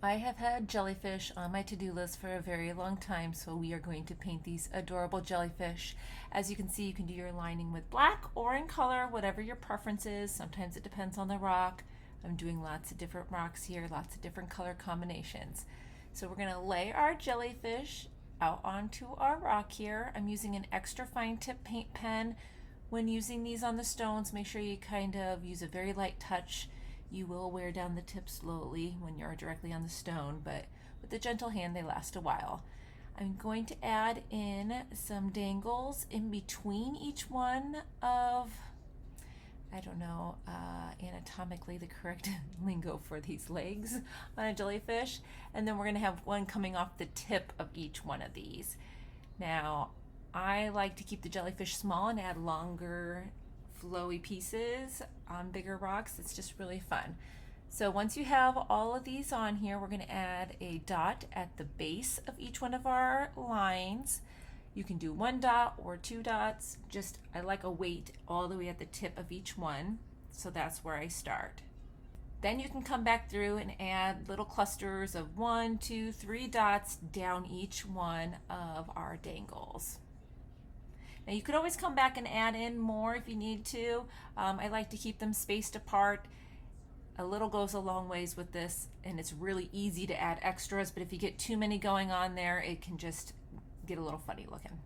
I have had jellyfish on my to-do list for a very long time, so we are going to paint these adorable jellyfish. As you can see, you can do your lining with black or in color, whatever your preference is. Sometimes it depends on the rock. I'm doing lots of different rocks here, lots of different color combinations. So we're going to lay our jellyfish out onto our rock here. I'm using an extra fine tip paint pen. When using these on the stones, make sure you kind of use a very light touch. You will wear down the tip slowly when you're directly on the stone, but with a gentle hand they last a while. I'm going to add in some dangles in between each one of, I don't know, anatomically the correct lingo for these legs on a jellyfish, and then we're going to have one coming off the tip of each one of these. Now, I like to keep the jellyfish small and add longer flowy pieces on bigger rocks. It's just really fun. So once you have all of these on here, we're going to add a dot at the base of each one of our lines. You can do one dot or two dots. Just, I like a weight all the way at the tip of each one. So that's where I start. Then you can come back through and add little clusters of 1, 2, 3 dots down each one of our dangles. Now you could always come back and add in more if you need to. I like to keep them spaced apart. A little goes a long ways with this, and it's really easy to add extras, but if you get too many going on there, it can just get a little funny looking.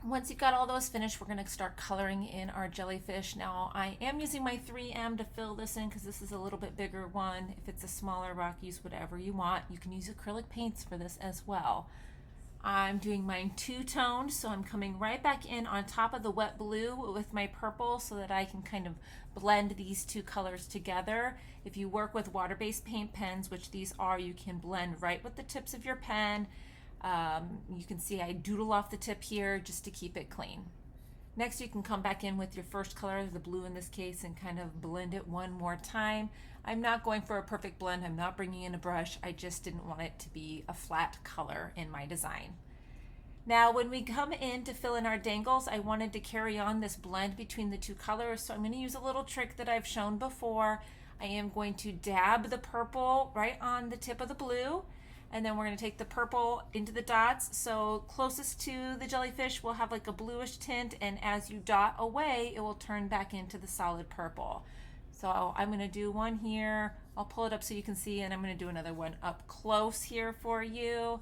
Once you've got all those finished, we're going to start coloring in our jellyfish. Now I am using my 3M to fill this in because this is a little bit bigger one. If it's a smaller rock, use whatever you want. You can use acrylic paints for this as well. I'm doing mine two-toned, so I'm coming right back in on top of the wet blue with my purple so that I can kind of blend these two colors together. If you work with water-based paint pens, which these are, you can blend right with the tips of your pen. You can see I doodle off the tip here just to keep it clean. Next, you can come back in with your first color, the blue in this case, and kind of blend it one more time. I'm not going for a perfect blend. I'm not bringing in a brush. I just didn't want it to be a flat color in my design. Now, when we come in to fill in our dangles, I wanted to carry on this blend between the two colors, so I'm going to use a little trick that I've shown before. I am going to dab the purple right on the tip of the blue, and then we're going to take the purple into the dots. So closest to the jellyfish will have like a bluish tint, and as you dot away, it will turn back into the solid purple. So I'm going to do one here. I'll pull it up so you can see, and I'm going to do another one up close here for you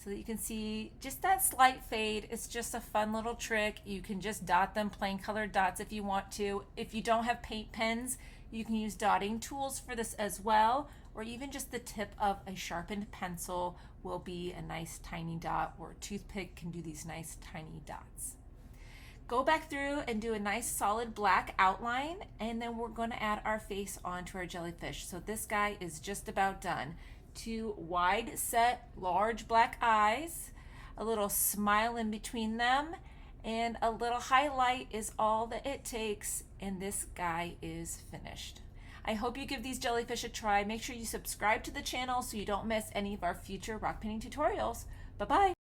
so that you can see just that slight fade. It's just a fun little trick. You can just dot them, plain colored dots if you want to. If you don't have paint pens, you can use dotting tools for this as well, or even just the tip of a sharpened pencil will be a nice tiny dot, or a toothpick can do these nice tiny dots. Go back through and do a nice solid black outline, and then we're going to add our face onto our jellyfish. So this guy is just about done. Two wide set large black eyes, a little smile in between them, and a little highlight is all that it takes, and this guy is finished. I hope you give these jellyfish a try. Make sure you subscribe to the channel so you don't miss any of our future rock painting tutorials. Bye-bye.